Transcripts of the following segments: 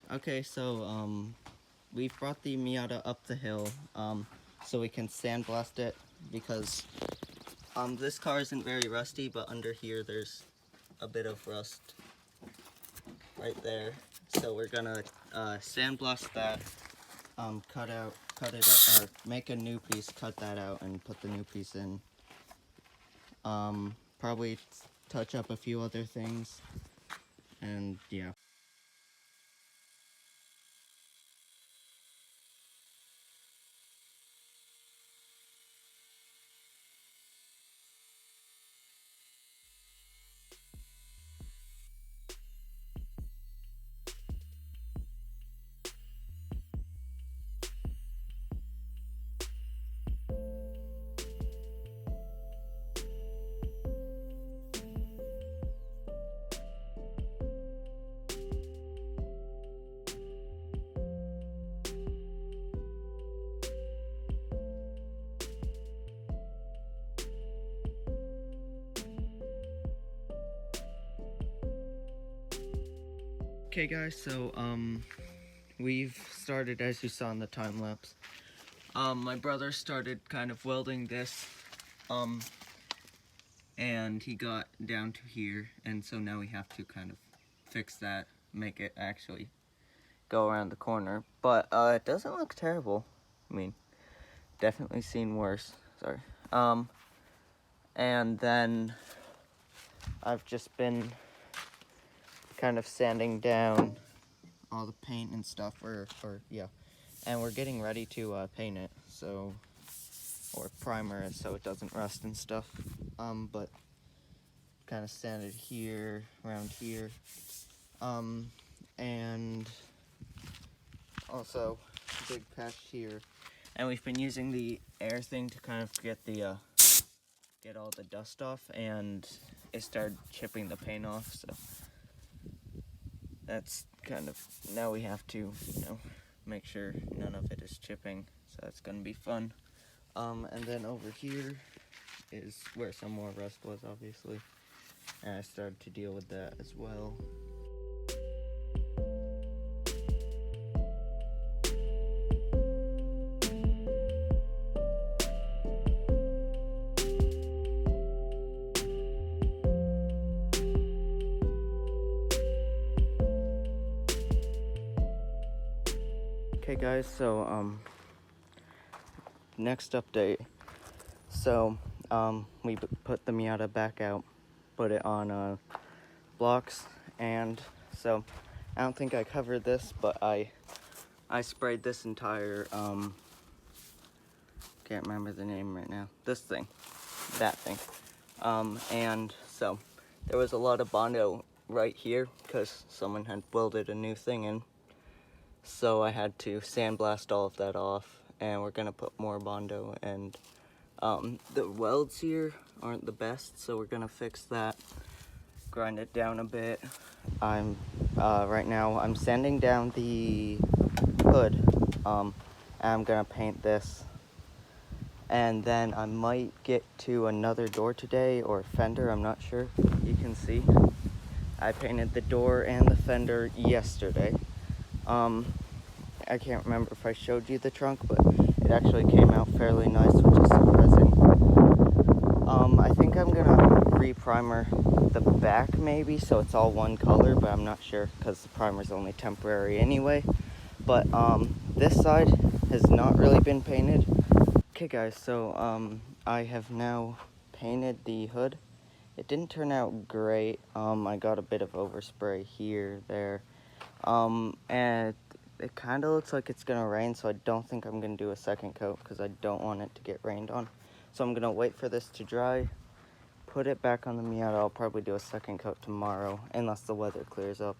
Okay, so we brought the Miata up the hill so we can sandblast it because this car isn't very rusty, but under here there's a bit of rust right there. So we're gonna sandblast that, cut it out, or make a new piece, cut that out, and put the new piece in. Probably touch up a few other things, and yeah. Okay guys, so we've started, as you saw in the time lapse. My brother started kind of welding this, and he got down to here, and so now we have to kind of fix that, make it actually go around the corner. But it doesn't look terrible. I mean, definitely seen worse. Sorry. And then I've just been kind of sanding down all the paint and stuff, yeah. And we're getting ready to paint it, so, or primer it so it doesn't rust and stuff. But kind of sanded here, around here, and also big patch here. And we've been using the air thing to kind of get the get all the dust off, and it started chipping the paint off. So that's kind of, now we have to, make sure none of it is chipping. So that's gonna be fun. And then over here is where some more rust was, obviously. And I started to deal with that as well. Okay guys, so next update. So we put the Miata back out, put it on blocks, and so I don't think I covered this, but I sprayed this entire can't remember the name right now. This thing, that thing, and so there was a lot of Bondo right here because someone had welded a new thing in. So I had to sandblast all of that off, and we're gonna put more Bondo, and the welds here aren't the best, so we're gonna fix that, grind it down a bit. I'm right now I'm sanding down the hood, and I'm gonna paint this, and then I might get to another door today, or fender, I'm not sure. You can see I painted the door and the fender yesterday. I can't remember if I showed you the trunk, but it actually came out fairly nice, which is surprising. I think I'm gonna re-primer the back maybe, so it's all one color, but I'm not sure because the primer's only temporary anyway. But this side has not really been painted. Okay guys, so I have now painted the hood. It didn't turn out great. I got a bit of overspray here, there, and it kind of looks like it's gonna rain, so I don't think I'm gonna do a second coat because I don't want it to get rained on. So I'm gonna wait for this to dry, put it back on the Miata. I'll probably do a second coat tomorrow unless the weather clears up.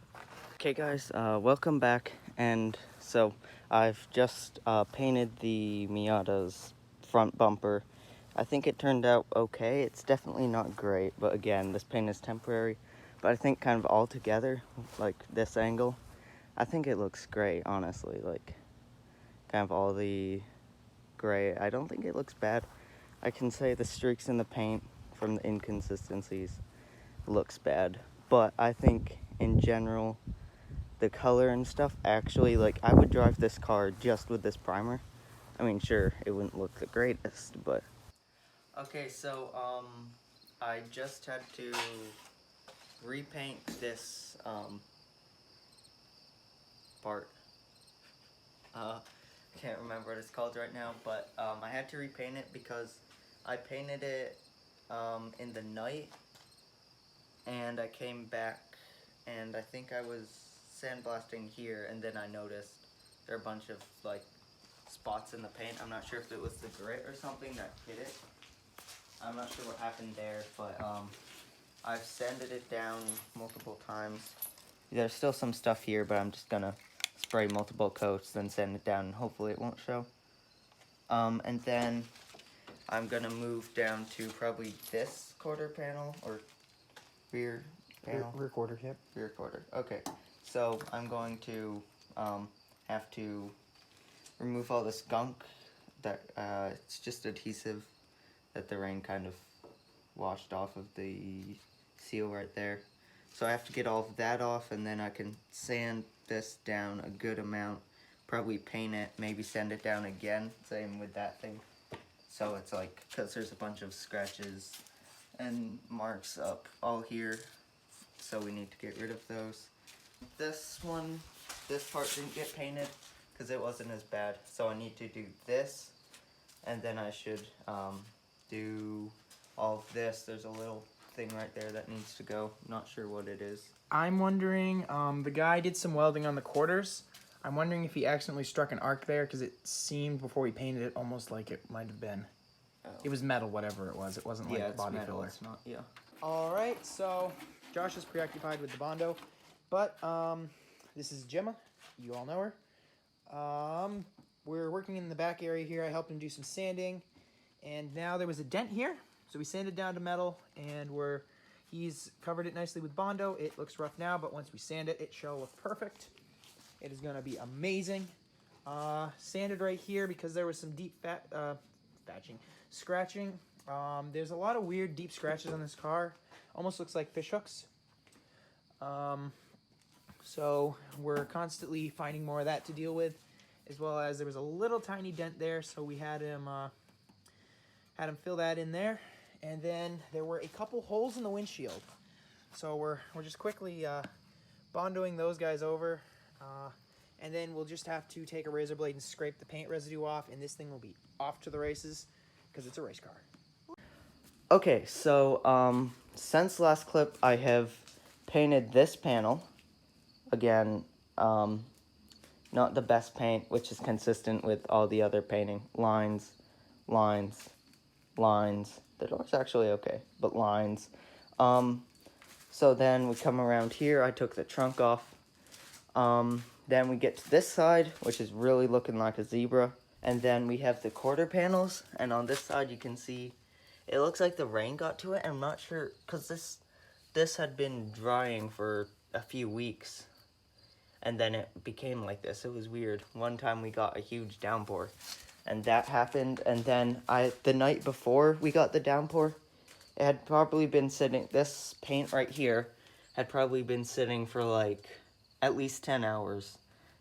Okay guys, welcome back. And so I've just painted the Miata's front bumper. I think it turned out okay. It's definitely not great, but again, this paint is temporary. But I think kind of all together, like this angle, I think it looks great, honestly. Like, kind of all the gray. I don't think it looks bad. I can say the streaks in the paint from the inconsistencies looks bad. But I think, in general, the color and stuff, actually, like, I would drive this car just with this primer. I mean, sure, it wouldn't look the greatest, but... Okay, so, I just had to repaint this, part. Can't remember what it's called right now, but, I had to repaint it because I painted it, in the night, and I came back, and I think I was sandblasting here, and then I noticed there are a bunch of, like, spots in the paint. I'm not sure if it was the grit or something that hit it. I'm not sure what happened there, but I've sanded it down multiple times. There's still some stuff here, but I'm just gonna spray multiple coats, then sand it down, and hopefully it won't show. And then I'm gonna move down to probably this quarter panel, or rear panel? Rear quarter, yep. Rear quarter, okay. So I'm going to have to remove all this gunk that it's just adhesive that the rain kind of washed off of the seal right there. So I have to get all of that off, and then I can sand this down a good amount, probably paint it, maybe sand it down again, same with that thing. So it's like, because there's a bunch of scratches and marks up all here, so we need to get rid of those. This part didn't get painted because it wasn't as bad, so I need to do this, and then I should do all of this. There's a little thing right there that needs to go. Not sure what it is. I'm wondering, the guy did some welding on the quarters. I'm wondering if he accidentally struck an arc there, because it seemed before we painted it almost like it might have been. Oh. It was metal, whatever it was. It wasn't like body metal. filler. It's not, yeah. All right, so Josh is preoccupied with the Bondo, but this is Gemma. You all know her. We're working in the back area here. I helped him do some sanding, and now there was a dent here, so we sanded down to metal, and he's covered it nicely with Bondo. It looks rough now, but once we sand it, it shall look perfect. It is going to be amazing. Sanded right here because there was some deep scratching. There's a lot of weird deep scratches on this car. Almost looks like fish hooks. So we're constantly finding more of that to deal with, as well as there was a little tiny dent there, so we had him fill that in there. And then there were a couple holes in the windshield, so we're just quickly bondoing those guys over, and then we'll just have to take a razor blade and scrape the paint residue off, and this thing will be off to the races because it's a race car. Okay, so since last clip, I have painted this panel. Again, not the best paint, which is consistent with all the other painting. Lines, lines, lines. The door's actually okay, but lines. So then we come around here. I took the trunk off. Then we get to this side, which is really looking like a zebra. And then we have the quarter panels. And on this side, you can see it looks like the rain got to it. I'm not sure, because this had been drying for a few weeks. And then it became like this. It was weird. One time we got a huge downpour, and that happened. And then the night before we got the downpour, it had probably been sitting, this paint right here had probably been sitting for like at least 10 hours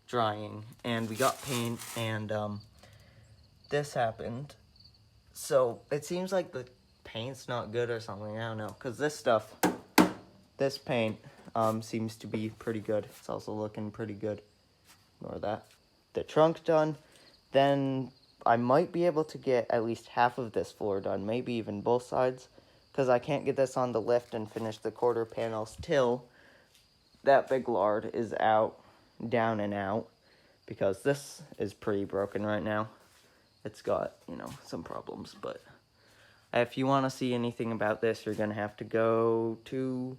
drying. And we got paint, and this happened. So it seems like the paint's not good or something. I don't know, because this paint seems to be pretty good. It's also looking pretty good. Ignore that. The trunk done. Then I might be able to get at least half of this floor done, maybe even both sides, because I can't get this on the lift and finish the quarter panels till that big lard is out, down and out, because this is pretty broken right now. It's got, some problems, but if you want to see anything about this, you're going to have to go to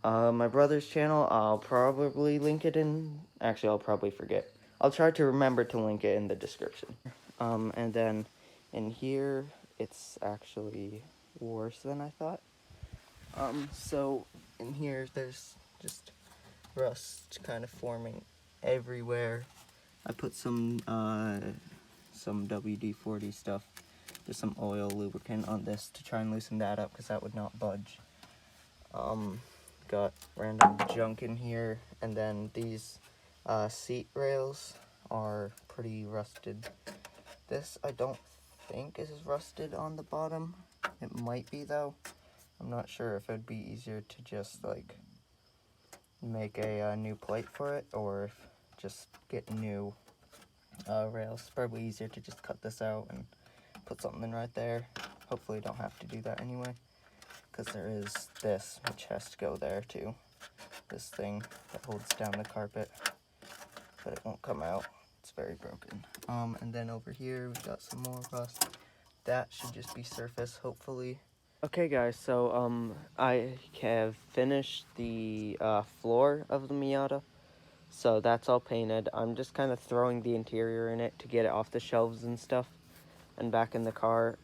my brother's channel. I'll probably link it in... Actually, I'll probably forget. I'll try to remember to link it in the description. And then in here, it's actually worse than I thought. So in here, there's just rust kind of forming everywhere. I put some WD-40 stuff, just some oil lubricant on this to try and loosen that up, because that would not budge. got random junk in here, and then these seat rails are pretty rusted. This I don't think is rusted on the bottom. It might be though. I'm not sure if it'd be easier to just like make a new plate for it, or if just get new rails. Probably easier to just cut this out and put something right there. Hopefully don't have to do that anyway, because there is this which has to go there too. This thing that holds down the carpet, but it won't come out. It's very broken. And then over here we've got some more rust. That should just be surface, hopefully. Okay guys, so I have finished the floor of the Miata. So that's all painted. I'm just kind of throwing the interior in it to get it off the shelves and stuff and back in the car.